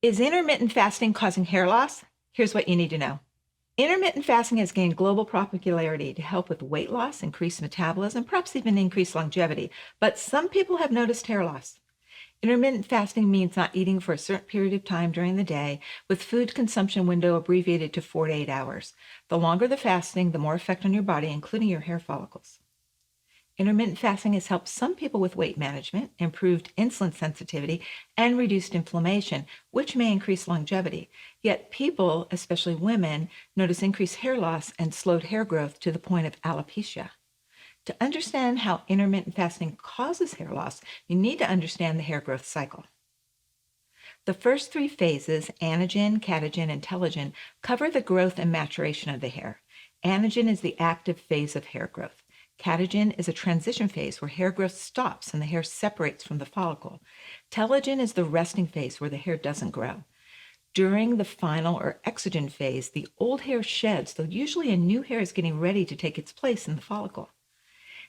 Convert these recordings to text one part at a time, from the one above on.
Is intermittent fasting causing hair loss? Here's what you need to know. Intermittent fasting has gained global popularity to help with weight loss, increase metabolism, perhaps even increase longevity, but some people have noticed hair loss. Intermittent fasting means not eating for a certain period of time during the day, with food consumption window abbreviated to 4 to 8 hours. The longer the fasting, the more effect on your body, including your hair follicles. Intermittent fasting has helped some people with weight management, improved insulin sensitivity, and reduced inflammation, which may increase longevity. Yet people, especially women, notice increased hair loss and slowed hair growth to the point of alopecia. To understand how intermittent fasting causes hair loss, you need to understand the hair growth cycle. The first 3 phases, anagen, catagen, and telogen, cover the growth and maturation of the hair. Anagen is the active phase of hair growth. Catagen is a transition phase where hair growth stops and the hair separates from the follicle. Telogen is the resting phase where the hair doesn't grow. During the final or exogen phase, the old hair sheds, though usually a new hair is getting ready to take its place in the follicle.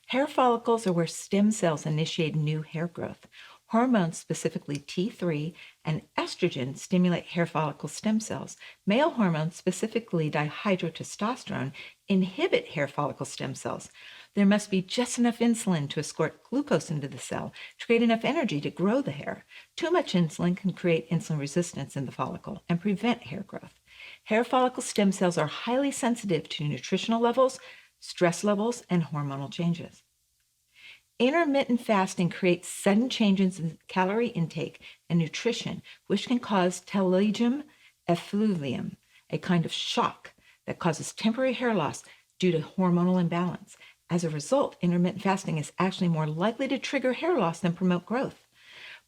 Hair follicles are where stem cells initiate new hair growth. Hormones, specifically T3 and estrogen, stimulate hair follicle stem cells. Male hormones, specifically dihydrotestosterone, inhibit hair follicle stem cells. There must be just enough insulin to escort glucose into the cell to create enough energy to grow the hair. Too much insulin can create insulin resistance in the follicle and prevent hair growth. Hair follicle stem cells are highly sensitive to nutritional levels, stress levels, and hormonal changes. Intermittent fasting creates sudden changes in calorie intake and nutrition, which can cause telogen effluvium, a kind of shock that causes temporary hair loss due to hormonal imbalance. As a result, intermittent fasting is actually more likely to trigger hair loss than promote growth.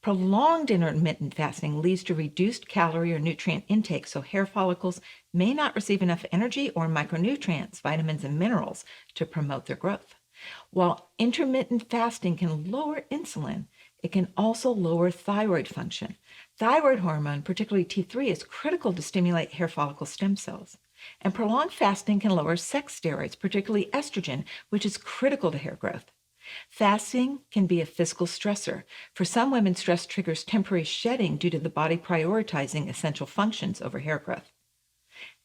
Prolonged intermittent fasting leads to reduced calorie or nutrient intake, so hair follicles may not receive enough energy or micronutrients, vitamins, and minerals to promote their growth. While intermittent fasting can lower insulin, it can also lower thyroid function. Thyroid hormone, particularly T3, is critical to stimulate hair follicle stem cells. And prolonged fasting can lower sex steroids, particularly estrogen, which is critical to hair growth. Fasting can be a physical stressor. For some women, stress triggers temporary shedding due to the body prioritizing essential functions over hair growth.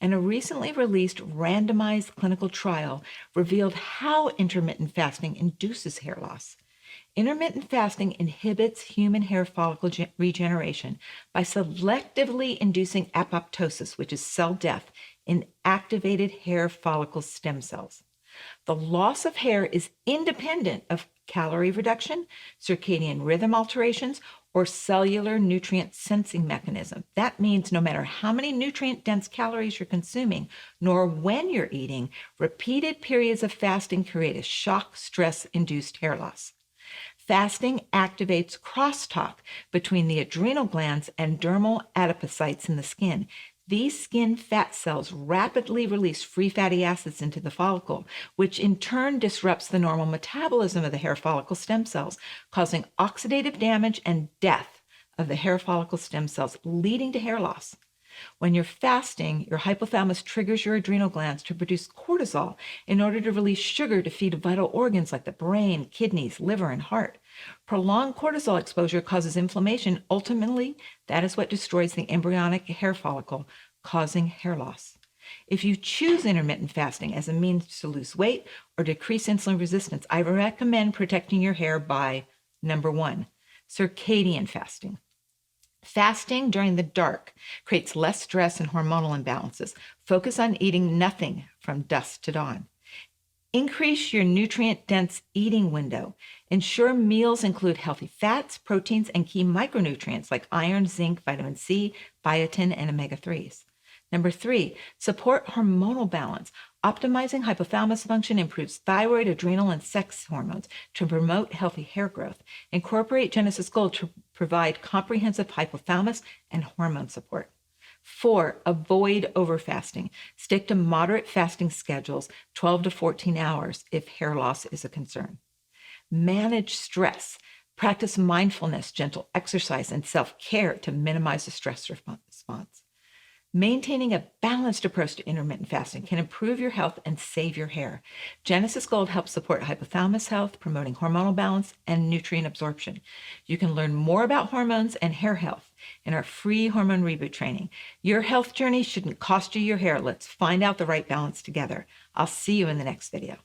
And a recently released randomized clinical trial revealed how intermittent fasting induces hair loss. Intermittent fasting inhibits human hair follicle regeneration by selectively inducing apoptosis, which is cell death, in activated hair follicle stem cells. The loss of hair is independent of calorie reduction, circadian rhythm alterations, or cellular nutrient sensing mechanism. That means no matter how many nutrient-dense calories you're consuming, nor when you're eating, repeated periods of fasting create a shock stress-induced hair loss. Fasting activates crosstalk between the adrenal glands and dermal adipocytes in the skin. These skin fat cells rapidly release free fatty acids into the follicle, which in turn disrupts the normal metabolism of the hair follicle stem cells, causing oxidative damage and death of the hair follicle stem cells, leading to hair loss. When you're fasting, your hypothalamus triggers your adrenal glands to produce cortisol in order to release sugar to feed vital organs like the brain, kidneys, liver, and heart. Prolonged cortisol exposure causes inflammation. Ultimately, that is what destroys the embryonic hair follicle, causing hair loss. If you choose intermittent fasting as a means to lose weight or decrease insulin resistance, I recommend protecting your hair by, number 1, circadian fasting. Fasting during the dark creates less stress and hormonal imbalances. Focus on eating nothing from dusk to dawn. Increase your nutrient-dense eating window. Ensure meals include healthy fats, proteins, and key micronutrients like iron, zinc, vitamin C, biotin, and omega-3s. Number 3, support hormonal balance. Optimizing hypothalamus function improves thyroid, adrenal, and sex hormones to promote healthy hair growth. Incorporate Genesis Gold to provide comprehensive hypothalamus and hormone support. 4, avoid overfasting. Stick to moderate fasting schedules, 12 to 14 hours, if hair loss is a concern. Manage stress. Practice mindfulness, gentle exercise, and self-care to minimize the stress response. Maintaining a balanced approach to intermittent fasting can improve your health and save your hair. Genesis Gold helps support hypothalamus health, promoting hormonal balance and nutrient absorption. You can learn more about hormones and hair health in our free hormone reboot training. Your health journey shouldn't cost you your hair. Let's find out the right balance together. I'll see you in the next video.